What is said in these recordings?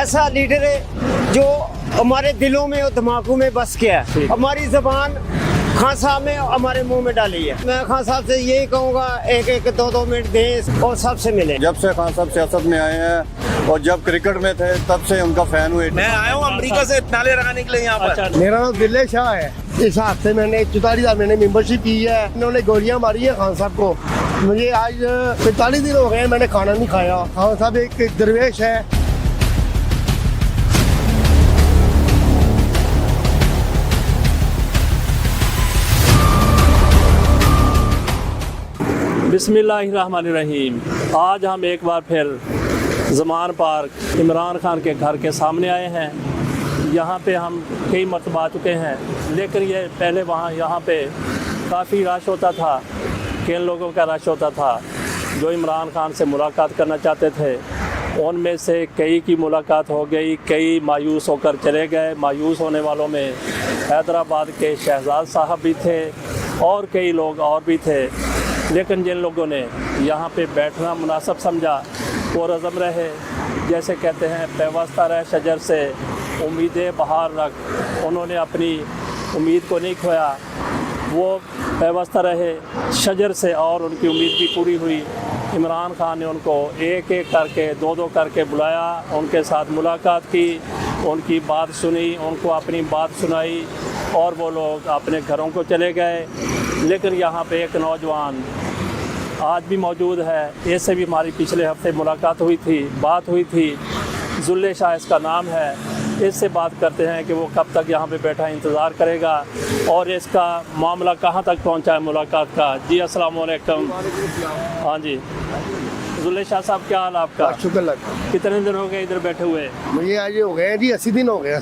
ऐसा लीडर है जो हमारे दिलों में और दिमागों में बस गया है। हमारी जबान खान साहब ने हमारे मुंह में डाली है। मैं खान साहब से यही कहूँगा, एक एक दो मिनट दें और सबसे मिले। जब से खान साहब सियासत में आए हैं और जब क्रिकेट में थे तब से उनका फैन हुए। मैं आया हूँ अमेरिका से नाले लगाने के लिए यहाँ पर। मेरा नाम दिल्ले शाह है। इस हफ्ते मैंने 44 महीने मेंबरशिप की है। इन्होंने गोलियां मारी है खान साहब को। मुझे आज 45 दिन हो गए, मैंने खाना नहीं खाया। खान साहब एक दरवेश है। बिस्मिल्लाहिर्रहमानिर्रहीम। आज हम एक बार फिर ज़मान पार्क इमरान खान के घर के सामने आए हैं। यहाँ पे हम कई मरतबा आ चुके हैं, लेकिन ये पहले यहाँ पे काफ़ी रश होता था। किन लोगों का रश होता था जो इमरान खान से मुलाकात करना चाहते थे। उनमें से कई की मुलाकात हो गई, कई मायूस होकर चले गए। मायूस होने वालों में हैदराबाद के शहजाद साहब भी थे और कई लोग और भी थे। लेकिन जिन लोगों ने यहाँ पे बैठना मुनासिब समझा वो रज़म रहे। जैसे कहते हैं पैवस्ता रह शजर से उम्मीदें बहार रख। उन्होंने अपनी उम्मीद को नहीं खोया, वो पैवस्ता रहे शजर से और उनकी उम्मीद भी पूरी हुई। इमरान खान ने उनको एक एक करके दो करके बुलाया, उनके साथ मुलाकात की, उनकी बात सुनी, उनको अपनी बात सुनाई और वो लोग अपने घरों को चले गए। लेकिन यहाँ पे एक नौजवान आज भी मौजूद है। इससे भी हमारी पिछले हफ्ते मुलाकात हुई थी, बात हुई थी। जुल्ले शाह इसका नाम है। इससे बात करते हैं कि वो कब तक यहाँ पे बैठा इंतज़ार करेगा और इसका मामला कहाँ तक पहुँचा है मुलाकात का। जी अस्सलाम वालेकुम। हाँ जी जुल्ले शाह साहब, क्या हाल आपका? शुक्र लगा। कितने दिन हो गए इधर बैठे हुए? मुझे आज हो गए जी 80 दिन हो गए।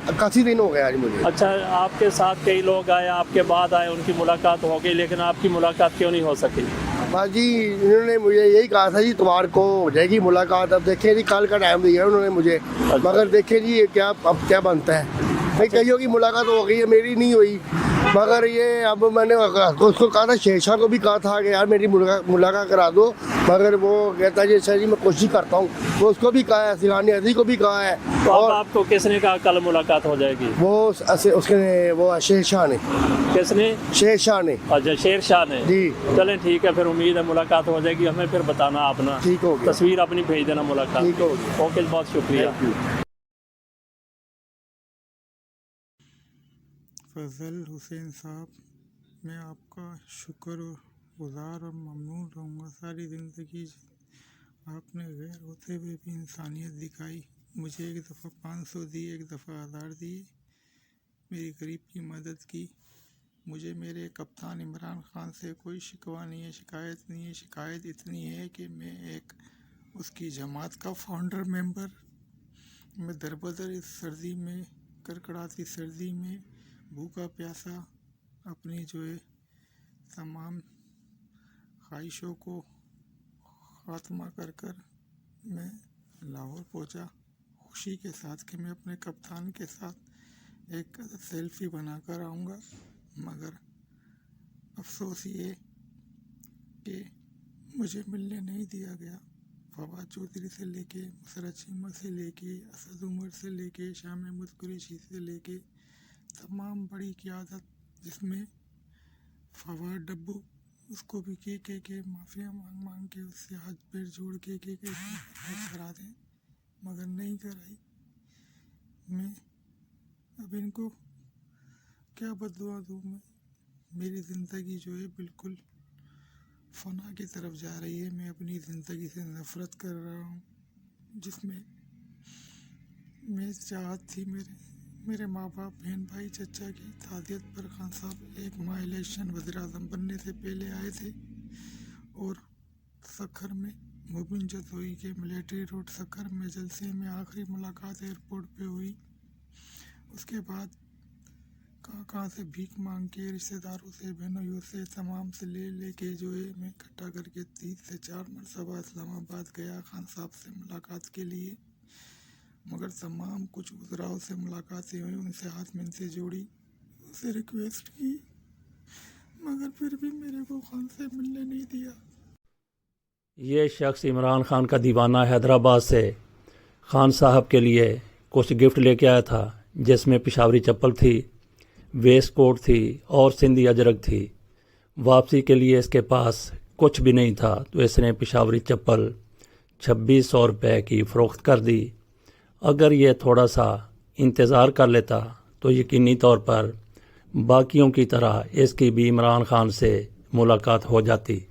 81 दिन हो गए आज मुझे। अच्छा, आपके साथ कई लोग आए, आपके बाद आए, उनकी मुलाकात हो गई, लेकिन आपकी मुलाकात क्यों नहीं हो सकी? बस जी इन्होंने मुझे यही कहा था जी इतवार को हो जाएगी मुलाकात। अब देखें जी, कल का टाइम दिया उन्होंने मुझे, मगर देखें जी ये क्या अब क्या बनता है। भाई कईयों की मुलाकात हो गई है, मेरी नहीं हुई। मगर ये अब मैंने उसको कहा था, शेरशाह को भी कहा था कि यार मेरी मुलाकात करा दो, मगर वो कहता है सर जी मैं कोशिश करता हूँ। वो उसको भी कहा है, सिलानी अजी को भी कहा है। तो और आपको किसने कहा कल मुलाकात हो जाएगी? वो शेरशाह ने। किसने? शेरशाह ने। अच्छा, शेरशाह ने जी। चलें ठीक है, फिर उम्मीद है मुलाकात हो जाएगी। हमें फिर बताना अपना, ठीक हो गया। तस्वीर अपनी भेज देना मुलाकात। ठीक हो गया। ओके, बहुत शुक्रिया। फजल हुसैन साहब, मैं आपका शुक्रगुज़ार और ममनून रहूँगा सारी ज़िंदगी। आपने गैर होते हुए भी इंसानियत दिखाई। मुझे एक दफ़ा 500 दिए, एक दफ़ा 1000 दिए, मेरी गरीब की मदद की। मुझे मेरे कप्तान इमरान खान से कोई शिकवा नहीं है, शिकायत नहीं है। शिकायत इतनी है कि मैं एक उसकी जमात का फाउंडर मेंबर, मैं दरबदर इस सर्दी में, कड़कड़ाती सर्दी में भूखा प्यासा अपनी जो है तमाम ख्वाहिशों को ख़ात्मा कर मैं लाहौर पहुंचा, खुशी के साथ कि मैं अपने कप्तान के साथ एक सेल्फ़ी बनाकर आऊँगा। मगर अफसोस ये कि मुझे मिलने नहीं दिया गया। फवाद चौधरी से लेके, मुसरत चीमा से लेके, असद उमर से लेके, शाह महमूद कुरैशी से लेके तमाम बड़ी क़यादत, जिसमें फवाद डब्बू उसको भी के माफ़िया मांग के उससे हाथ पैर जोड़ के करा दें, मगर नहीं कराई। मैं अब इनको क्या बददुआ दूँ मैं। मेरी ज़िंदगी जो है बिल्कुल फना की तरफ जा रही है। मैं अपनी ज़िंदगी से नफ़रत कर रहा हूँ, जिसमें मैं चाहत थी मेरे माँ बाप, बहन भाई, चचा की तादियत पर खान साहब एक माह इलेक्शन वज़ीर-ए-आज़म बनने से पहले आए थे और सखर में मुबिन जदोई के मिलिट्री रोड सखर में जलसे में आखिरी मुलाकात एयरपोर्ट पे हुई। उसके बाद कहाँ से भीख मांग के रिश्तेदारों से, बहनों से, तमाम से ले के जो है मैं इकट्ठा करके 3 से 4 मरतबा इस्लामाबाद गया खान साहब से मुलाकात के लिए। मगर तमाम कुछ उज़राओं से मुलाकातें हुई, उनसे हाथ मिन्नतें जोड़ी, उनसे रिक्वेस्ट की, मगर फिर भी मेरे को खान से मिलने नहीं दिया। ये शख्स इमरान खान का दीवाना हैदराबाद से खान साहब के लिए कुछ गिफ्ट लेके आया था, जिसमें पेशावरी चप्पल थी, वेस्ट कोट थी और सिंधी अजरक थी। वापसी के लिए इसके पास कुछ भी नहीं था, तो इसने पेशावरी चप्पल 2600 रुपये की फ़रोख्त कर दी। अगर ये थोड़ा सा इंतज़ार कर लेता तो यकीनी तौर पर बाकियों की तरह इसकी भी इमरान खान से मुलाकात हो जाती।